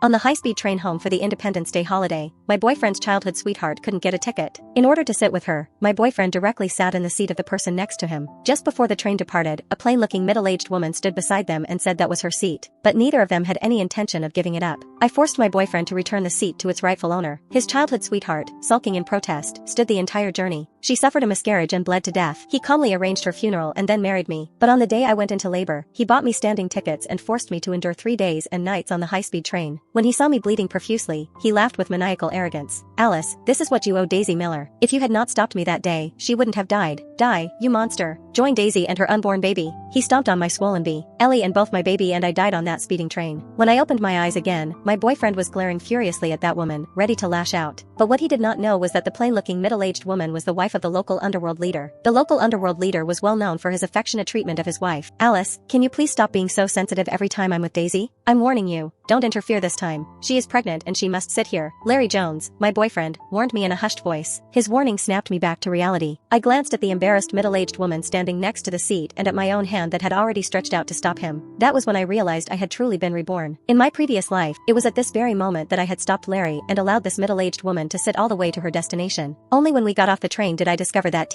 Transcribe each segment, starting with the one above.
On the high-speed train home for the Independence Day holiday, my boyfriend's childhood sweetheart couldn't get a ticket. In order to sit with her, my boyfriend directly sat in the seat of the person next to him. Just before the train departed, a plain-looking middle-aged woman stood beside them and said that was her seat, but neither of them had any intention of giving it up. I forced my boyfriend to return the seat to its rightful owner. His childhood sweetheart, sulking in protest, stood the entire journey. She suffered a miscarriage and bled to death. He calmly arranged her funeral and then married me. But on the day I went into labor, he bought me standing tickets and forced me to endure 3 days and nights on the high-speed train. When he saw me bleeding profusely, he laughed with maniacal arrogance. "Alice, this is what you owe Daisy Miller. If you had not stopped me that day, she wouldn't have died. Die, you monster. Join Daisy and her unborn baby." He stomped on my swollen bee. Ellie and both my baby and I died on that speeding train. When I opened my eyes again, my boyfriend was glaring furiously at that woman, ready to lash out. But what he did not know was that the plain-looking middle-aged woman was the wife of the local underworld leader. The local underworld leader was well known for his affectionate treatment of his wife. "Alice, can you please stop being so sensitive every time I'm with Daisy? I'm warning you, don't interfere this time. She is pregnant and she must sit here." Larry Jones, my boyfriend, warned me in a hushed voice. His warning snapped me back to reality. I glanced at the embarrassed middle-aged woman standing next to the seat and at my own hand that had already stretched out to stop him. That was when I realized I had truly been reborn. In my previous life, it was at this very moment that I had stopped Larry and allowed this middle-aged woman to sit all the way to her destination. Only when we got off the train did I discover that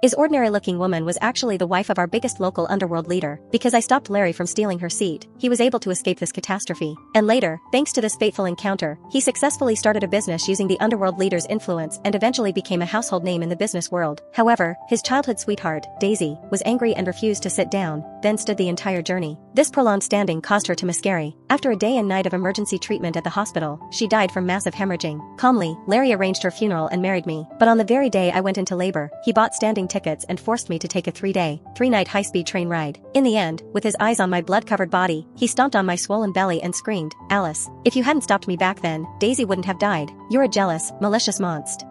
is ordinary-looking woman was actually the wife of our biggest local underworld leader. Because I stopped Larry from stealing her seat, he was able to escape this catastrophe. And later, thanks to this fateful encounter, he successfully started a business using the underworld leader's influence and eventually became a household name in the business world. However, his childhood sweetheart, Daisy, was angry and refused to sit down, then stood the entire journey. This prolonged standing caused her to miscarry. After a day and night of emergency treatment at the hospital, she died from massive hemorrhaging. Calmly, Larry arranged her funeral and married me. But on the very day I went into labor, he bought standing tickets and forced me to take a 3-day, 3-night high-speed train ride. In the end, with his eyes on my blood-covered body, he stomped on my swollen belly and screamed, "Alice, if you hadn't stopped me back then, Daisy wouldn't have died. You're a jealous, malicious monster.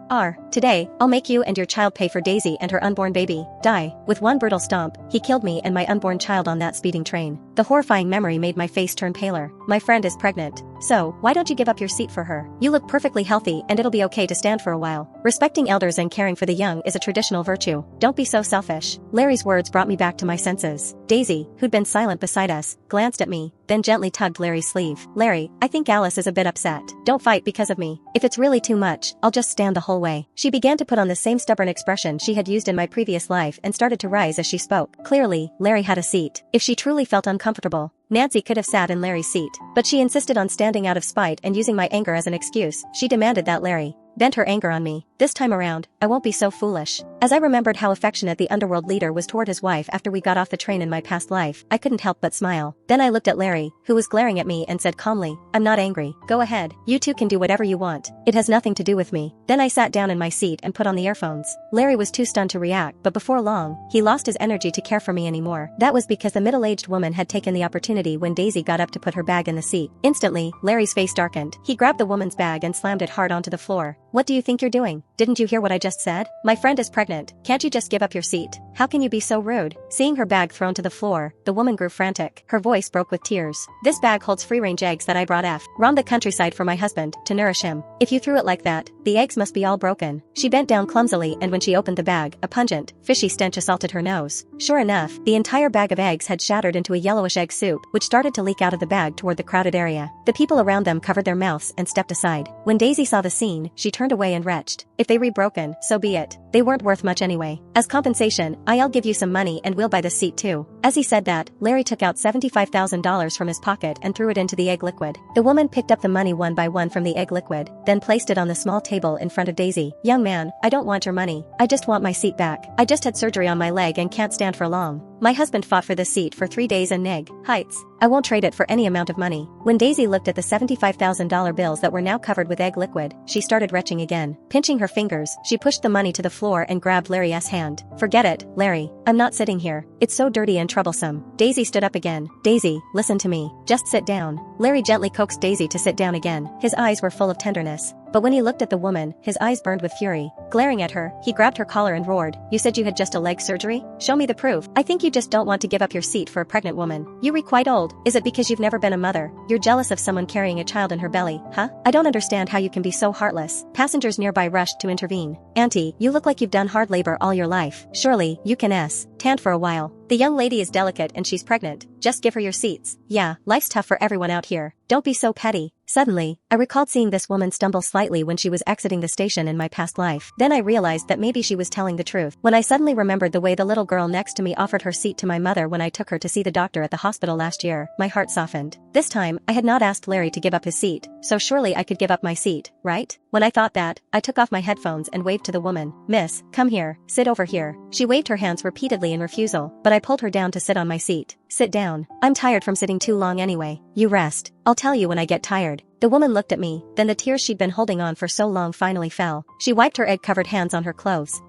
Today, I'll make you and your child pay for Daisy and her unborn baby. Die." With one brutal stomp, he killed me and my unborn child on that speeding train. The horrifying memory made my face turn paler. My friend is pregnant. So, why don't you give up your seat for her? You look perfectly healthy and it'll be okay to stand for a while. Respecting elders and caring for the young is a traditional virtue. Don't be so selfish. Larry's words brought me back to my senses. Daisy, who'd been silent beside us, glanced at me, then gently tugged Larry's sleeve. "Larry, I think Alice is a bit upset. Don't fight because of me. If it's really too much, I'll just stand the whole way." She began to put on the same stubborn expression she had used in my previous life and started to rise as she spoke. Clearly, Larry had a seat. If she truly felt uncomfortable, Nancy could have sat in Larry's seat. But she insisted on standing out of spite and using my anger as an excuse. She demanded that Larry vent her anger on me. This time around, I won't be so foolish. As I remembered how affectionate the underworld leader was toward his wife after we got off the train in my past life, I couldn't help but smile. Then I looked at Larry, who was glaring at me and said calmly, "I'm not angry. Go ahead. You two can do whatever you want. It has nothing to do with me." Then I sat down in my seat and put on the earphones. Larry was too stunned to react, but before long, he lost his energy to care for me anymore. That was because the middle-aged woman had taken the opportunity when Daisy got up to put her bag in the seat. Instantly, Larry's face darkened. He grabbed the woman's bag and slammed it hard onto the floor. "What do you think you're doing? Didn't you hear what I just said? My friend is pregnant. Can't you just give up your seat? How can you be so rude?" Seeing her bag thrown to the floor, the woman grew frantic. Her voice broke with tears. "This bag holds free-range eggs that I brought from the countryside for my husband, to nourish him. If you threw it like that, the eggs must be all broken." She bent down clumsily and when she opened the bag, a pungent, fishy stench assaulted her nose. Sure enough, the entire bag of eggs had shattered into a yellowish egg soup, which started to leak out of the bag toward the crowded area. The people around them covered their mouths and stepped aside. When Daisy saw the scene, she turned away and retched. "If they re-broken, so be it. They weren't worth much anyway. As compensation, I'll give you some money and we'll buy the seat too." As he said that, Larry took out $75,000 from his pocket and threw it into the egg liquid. The woman picked up the money one by one from the egg liquid, then placed it on the small table in front of Daisy. "Young man, I don't want your money. I just want my seat back. I just had surgery on my leg and can't stand for long. My husband fought for this seat for 3 days in Nig Heights. I won't trade it for any amount of money." When Daisy looked at the $75,000 bills that were now covered with egg liquid, she started retching again. Pinching her fingers, she pushed the money to the floor and grabbed Larry's hand. "Forget it, Larry. I'm not sitting here. It's so dirty and troublesome." Daisy stood up again. "Daisy, listen to me. Just sit down." Larry gently coaxed Daisy to sit down again. His eyes were full of tenderness. But when he looked at the woman, his eyes burned with fury. Glaring at her, he grabbed her collar and roared, "You said you had just a leg surgery? Show me the proof. I think you just don't want to give up your seat for a pregnant woman. You're quite old. Is it because you've never been a mother? You're jealous of someone carrying a child in her belly, huh? I don't understand how you can be so heartless." Passengers nearby rushed to intervene. "Auntie, you look like you've done hard labor all your life. Surely, you can stand for a while. The young lady is delicate and she's pregnant. Just give her your seats. Yeah, life's tough for everyone out here. Don't be so petty. Suddenly, I recalled seeing this woman stumble slightly when she was exiting the station in my past life. Then I realized that maybe she was telling the truth. When I suddenly remembered the way the little girl next to me offered her seat to my mother when I took her to see the doctor at the hospital last year, my heart softened. This time, I had not asked Larry to give up his seat, so surely I could give up my seat, right? When I thought that, I took off my headphones and waved to the woman. Miss, come here, sit over here. She waved her hands repeatedly in refusal, but I pulled her down to sit on my seat. Sit down. I'm tired from sitting too long anyway. You rest. I'll tell you when I get tired. The woman looked at me, then the tears she'd been holding on for so long finally fell. She wiped her egg-covered hands on her clothes.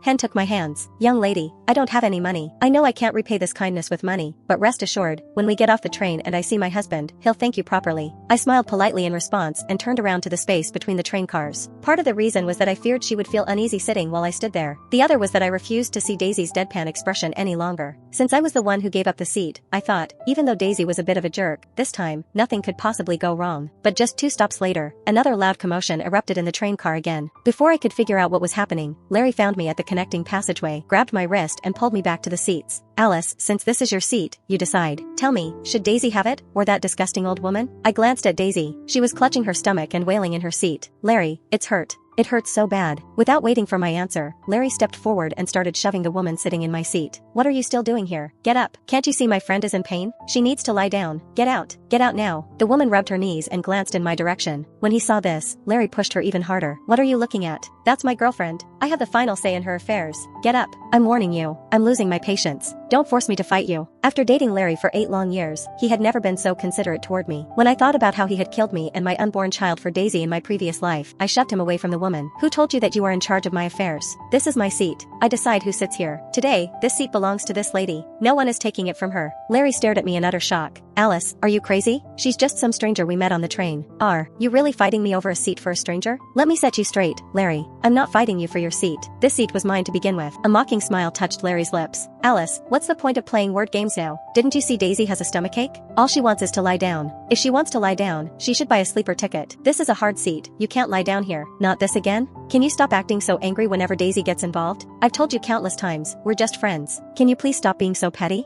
Hen took my hands. Young lady, I don't have any money. I know I can't repay this kindness with money, but rest assured, when we get off the train and I see my husband, he'll thank you properly. I smiled politely in response and turned around to the space between the train cars. Part of the reason was that I feared she would feel uneasy sitting while I stood there. The other was that I refused to see Daisy's deadpan expression any longer. Since I was the one who gave up the seat, I thought, even though Daisy was a bit of a jerk, this time, nothing could possibly go wrong. But just 2 stops later, another loud commotion erupted in the train car again. Before I could figure out what was happening, Larry found me at the connecting passageway, grabbed my wrist and pulled me back to the seats. Alice, since this is your seat, you decide. Tell me, should Daisy have it, or that disgusting old woman? I glanced at Daisy. She was clutching her stomach and wailing in her seat. Larry, it's hurt. It hurts so bad. Without waiting for my answer, Larry stepped forward and started shoving the woman sitting in my seat. What are you still doing here? Get up. Can't you see my friend is in pain? She needs to lie down. Get out. Get out now. The woman rubbed her knees and glanced in my direction. When he saw this, Larry pushed her even harder. What are you looking at? That's my girlfriend. I have the final say in her affairs. Get up. I'm warning you. I'm losing my patience. Don't force me to fight you. After dating Larry for 8 long years, he had never been so considerate toward me. When I thought about how he had killed me and my unborn child for Daisy in my previous life, I shoved him away from the woman. Who told you that you are in charge of my affairs? This is my seat. I decide who sits here. Today, this seat belongs to this lady. No one is taking it from her. Larry stared at me in utter shock. Alice, are you crazy? She's just some stranger we met on the train. Are you really fighting me over a seat for a stranger? Let me set you straight, Larry. I'm not fighting you for your seat. This seat was mine to begin with. A mocking smile touched Larry's lips. Alice, what's the point of playing word games now? Didn't you see Daisy has a stomachache? All she wants is to lie down. If she wants to lie down, she should buy a sleeper ticket. This is a hard seat. You can't lie down here. Not this again? Can you stop acting so angry whenever Daisy gets involved? I've told you countless times, we're just friends. Can you please stop being so petty?